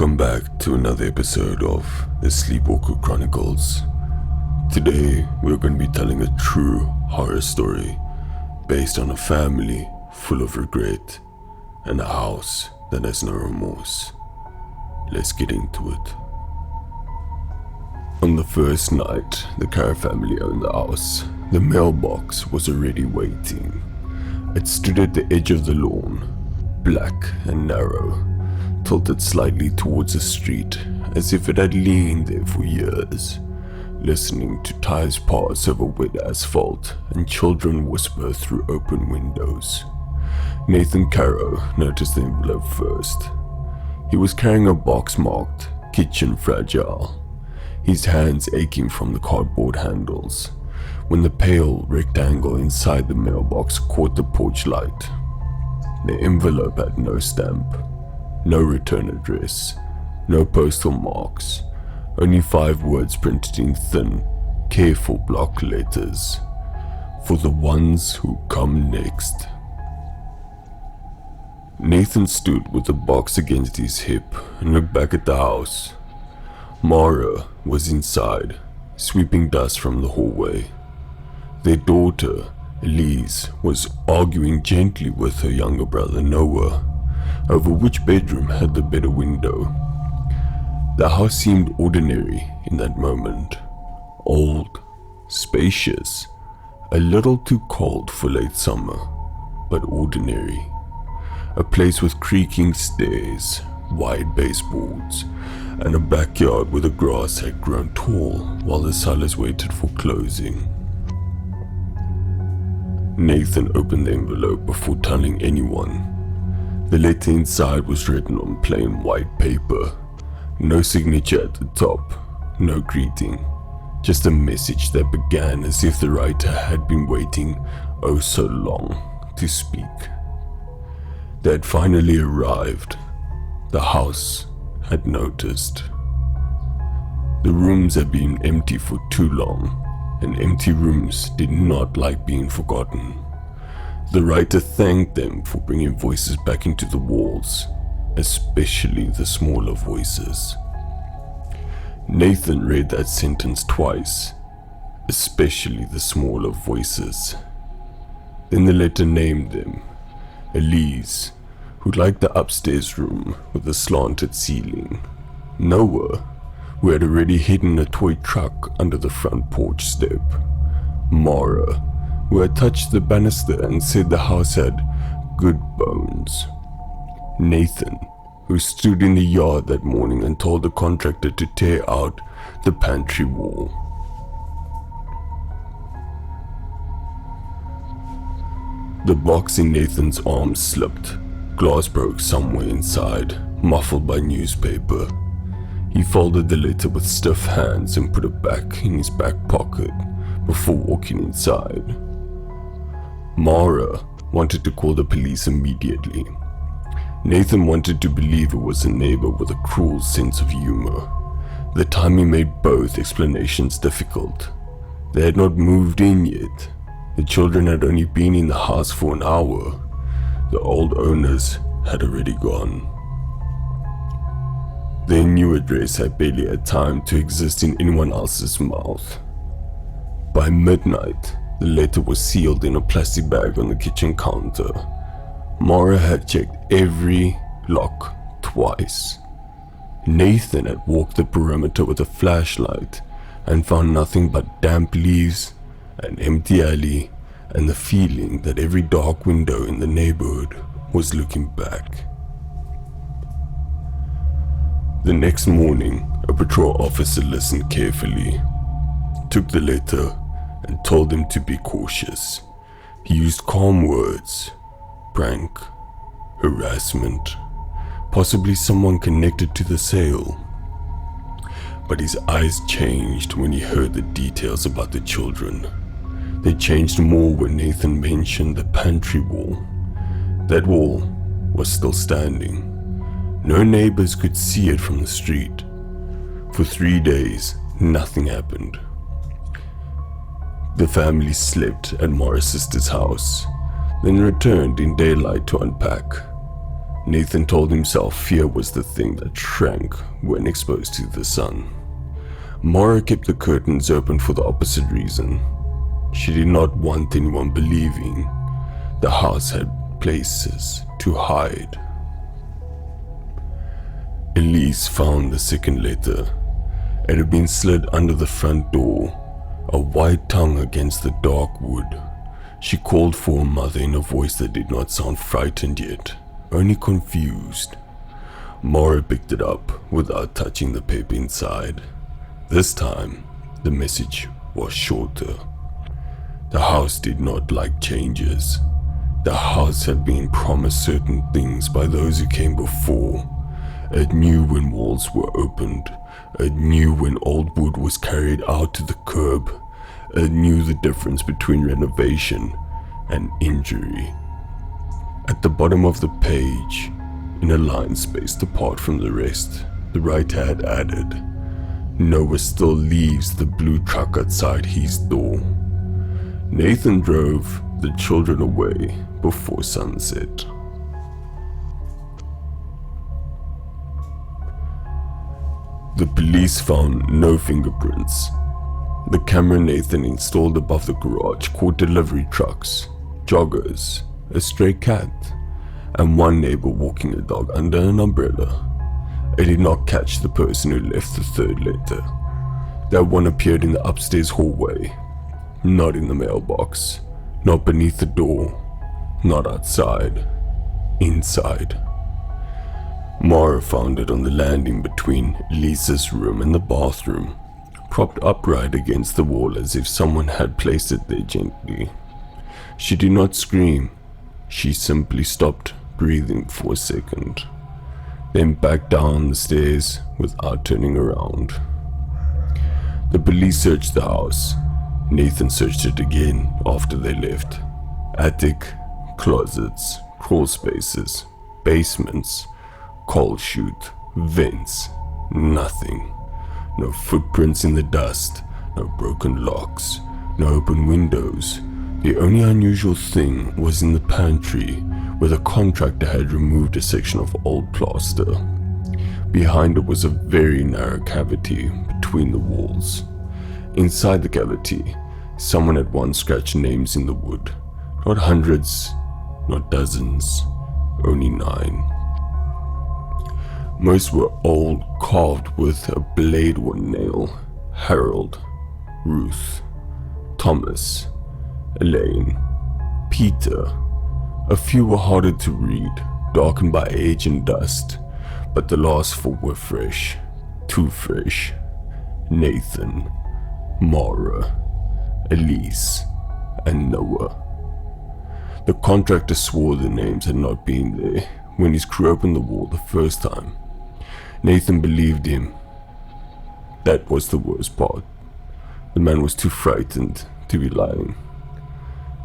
Welcome back to another episode of the Sleepwalker Chronicles. Today we're going to be telling a true horror story based on a family full of regret and a house that has no remorse. Let's get into it. On the first night the Carrow family owned the house, the mailbox was already waiting. It stood at the edge of the lawn, black and narrow, tilted slightly towards the street as if it had leaned there for years, listening to tires pass over wet asphalt and children whisper through open windows. Nathan Carrow noticed the envelope first. He was carrying a box marked kitchen fragile, his hands aching from the cardboard handles, when the pale rectangle inside the mailbox caught the porch light. The envelope had no stamp, no return address, no postal marks, only 5 words printed in thin, careful block letters. For the ones who come next. Nathan stood with the box against his hip and looked back at the house. Mara was inside, sweeping dust from the hallway. Their daughter, Elise, was arguing gently with her younger brother Noah over which bedroom had the better window. The house seemed ordinary in that moment. Old, spacious, a little too cold for late summer, but ordinary. A place with creaking stairs, wide baseboards, and a backyard where the grass had grown tall while the sellers waited for closing. Nathan opened the envelope before telling anyone. The letter inside was written on plain white paper. No signature at the top, no greeting, just a message that began as if the writer had been waiting oh so long to speak. They had finally arrived. The house had noticed. The rooms had been empty for too long, and empty rooms did not like being forgotten. The writer thanked them for bringing voices back into the walls, especially the smaller voices. Nathan read that sentence twice, especially the smaller voices. Then the letter named them. Elise, who liked the upstairs room with the slanted ceiling. Noah, who had already hidden a toy truck under the front porch step. Mara, who had touched the banister and said the house had good bones. Nathan, who stood in the yard that morning and told the contractor to tear out the pantry wall. The box in Nathan's arm slipped. Glass broke somewhere inside, muffled by newspaper. He folded the letter with stiff hands and put it back in his back pocket before walking inside. Mara wanted to call the police immediately. Nathan wanted to believe it was a neighbor with a cruel sense of humor. The timing made both explanations difficult. They had not moved in yet. The children had only been in the house for an hour. The old owners had already gone. Their new address had barely had time to exist in anyone else's mouth. By midnight, the letter was sealed in a plastic bag on the kitchen counter. Mara had checked every lock twice. Nathan had walked the perimeter with a flashlight and found nothing but damp leaves, an empty alley, and the feeling that every dark window in the neighborhood was looking back. The next morning, a patrol officer listened carefully, took the letter, and told them to be cautious. He used calm words. Prank, harassment, possibly someone connected to the sale. But his eyes changed when he heard the details about the children. They changed more when Nathan mentioned the pantry wall. That wall was still standing. No neighbors could see it from the street. For 3 days, nothing happened. The family slept at Mara's sister's house, then returned in daylight to unpack. Nathan told himself fear was the thing that shrank when exposed to the sun. Maura kept the curtains open for the opposite reason. She did not want anyone believing the house had places to hide. Elise found the second letter. It had been slid under the front door, a white tongue against the dark wood. She called for her mother in a voice that did not sound frightened yet, only confused. Maura picked it up without touching the paper inside. This time, the message was shorter. The house did not like changes. The house had been promised certain things by those who came before. It knew when walls were opened. It knew when old wood was carried out to the curb. It knew the difference between renovation and injury. At the bottom of the page, in a line spaced apart from the rest, the writer had added, "Noah still leaves the blue truck outside his door." Nathan drove the children away before sunset. The police found no fingerprints. The camera Nathan installed above the garage caught delivery trucks, joggers, a stray cat, and one neighbor walking a dog under an umbrella. It did not catch the person who left the third letter. That one appeared in the upstairs hallway, not in the mailbox, not beneath the door, not outside, inside. Maura found it on the landing between Lisa's room and the bathroom, propped upright against the wall as if someone had placed it there gently. She did not scream. She simply stopped breathing for a second, then backed down the stairs without turning around. The police searched the house. Nathan searched it again after they left. Attic, closets, crawl spaces, basements, coal chute, vents, nothing. No footprints in the dust, no broken locks, no open windows. The only unusual thing was in the pantry, where the contractor had removed a section of old plaster. Behind it was a very narrow cavity between the walls. Inside the cavity, someone had once scratched names in the wood. Not hundreds, not dozens, only 9. Most were old, carved with a blade or nail. Harold, Ruth, Thomas, Elaine, Peter. A few were harder to read, darkened by age and dust, but the last 4 were fresh, too fresh. Nathan, Maura, Elise, and Noah. The contractor swore the names had not been there when his crew opened the wall the first time. Nathan believed him. That was the worst part. The man was too frightened to be lying.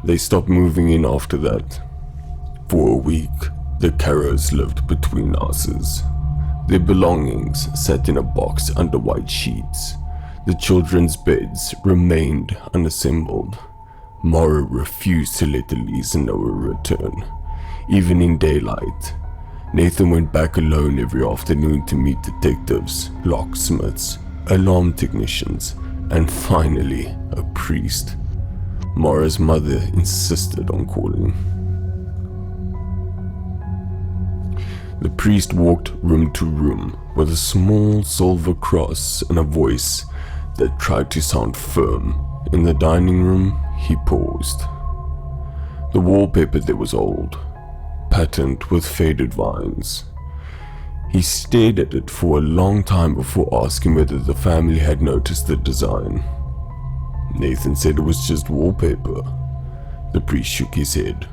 They stopped moving in after that. For a week, the Carrows lived between houses. Their belongings sat in a box under white sheets. The children's beds remained unassembled. Maura refused to let Elise and Noah return, even in daylight. Nathan went back alone every afternoon to meet detectives, locksmiths, alarm technicians, and finally a priest. Maura's mother insisted on calling. The priest walked room to room with a small silver cross and a voice that tried to sound firm. In the dining room, he paused. The wallpaper there was old, patterned with faded vines. He stared at it for a long time before asking whether the family had noticed the design. Nathan said it was just wallpaper. The priest shook his head.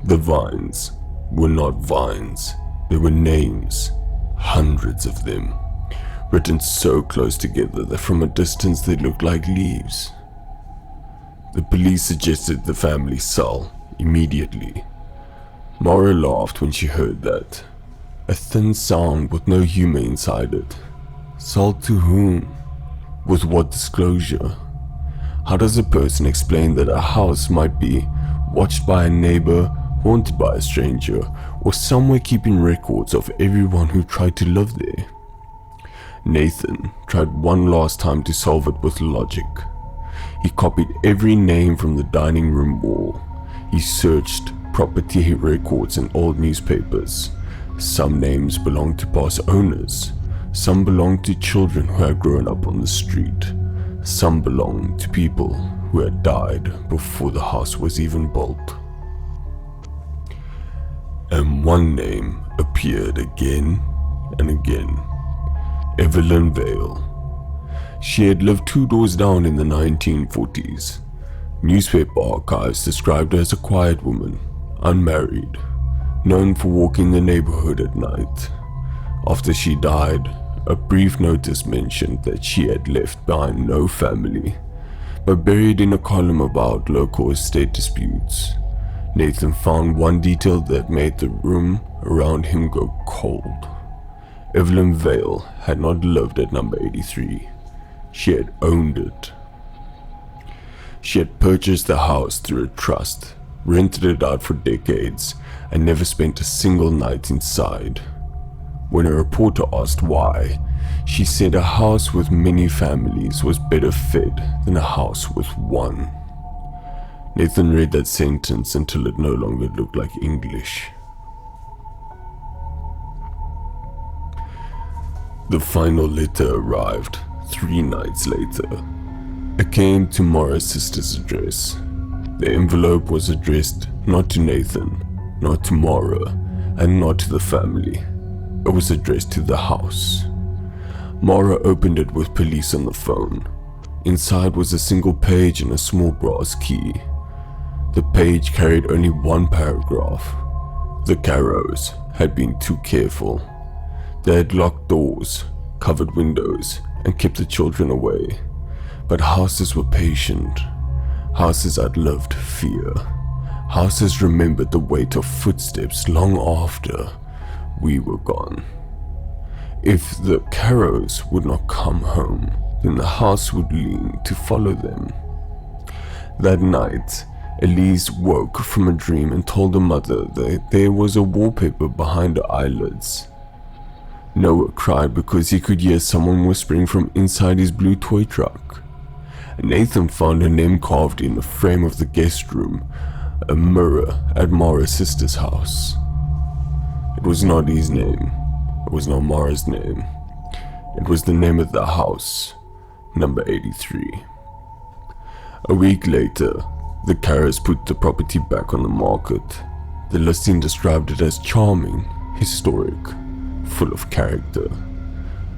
The vines were not vines. They were names, hundreds of them, written so close together that from a distance they looked like leaves. The police suggested the family sell immediately. Maura laughed when she heard that. A thin sound with no humor inside it. Sell to whom? With what disclosure? How does a person explain that a house might be watched by a neighbor haunted by a stranger, or somewhere keeping records of everyone who tried to live there. Nathan tried one last time to solve it with logic. He copied every name from the dining room wall. He searched property records and old newspapers. Some names belonged to past owners. Some belonged to children who had grown up on the street. Some belonged to people who had died before the house was even built. And one name appeared again and again. Evelyn Vale. She had lived 2 doors down in the 1940s. Newspaper archives described her as a quiet woman, unmarried, known for walking the neighborhood at night. After she died, a brief notice mentioned that she had left behind no family, but buried in a column about local estate disputes. Nathan found one detail that made the room around him go cold. Evelyn Vale had not lived at number 83. She had owned it. She had purchased the house through a trust, rented it out for decades, and never spent a single night inside. When a reporter asked why, she said a house with many families was better fed than a house with one. Nathan read that sentence until it no longer looked like English. The final letter arrived 3 nights later. It came to Mara's sister's address. The envelope was addressed not to Nathan, not to Mara, and not to the family. It was addressed to the house. Mara opened it with police on the phone. Inside was a single page and a small brass key. The page carried only one paragraph. The Carrows had been too careful. They had locked doors, covered windows, and kept the children away. But houses were patient. Houses outlived fear. Houses remembered the weight of footsteps long after we were gone. If the Carrows would not come home, then the house would lean to follow them. That night, Elise woke from a dream and told her mother that there was a wallpaper behind her eyelids. Noah cried because he could hear someone whispering from inside his blue toy truck. Nathan found her name carved in the frame of the guest room, a mirror at Mara's sister's house. It was not his name. It was not Mara's name. It was the name of the house, number 83. A week later, the Carrows put the property back on the market. The listing described it as charming, historic, full of character.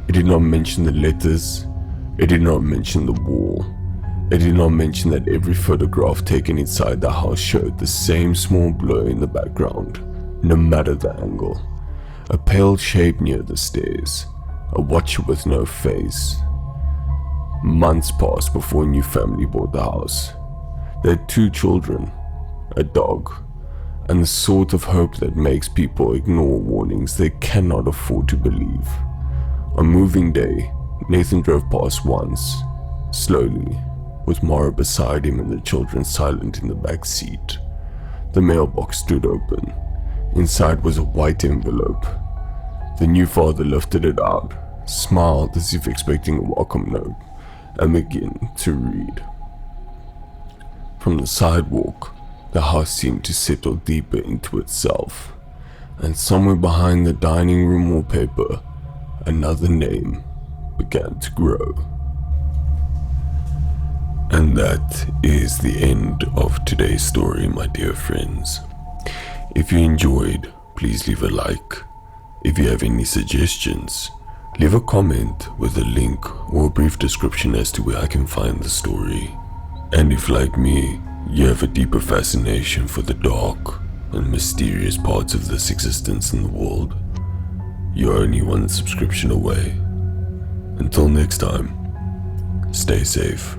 It did not mention the letters. It did not mention the wall. It did not mention that every photograph taken inside the house showed the same small blur in the background, no matter the angle. A pale shape near the stairs, a watcher with no face. Months passed before a new family bought the house. They had 2 children, a dog, and the sort of hope that makes people ignore warnings they cannot afford to believe. On moving day, Nathan drove past once, slowly, with Mara beside him and the children silent in the back seat. The mailbox stood open. Inside was a white envelope. The new father lifted it out, smiled as if expecting a welcome note, and began to read. From the sidewalk, the house seemed to settle deeper into itself, and somewhere behind the dining room wallpaper, another name began to grow. And that is the end of today's story, my dear friends. If you enjoyed, please leave a like. If you have any suggestions, leave a comment with a link or a brief description as to where I can find the story. And if, like me, you have a deeper fascination for the dark and mysterious parts of this existence in the world, you're only one subscription away. Until next time, stay safe.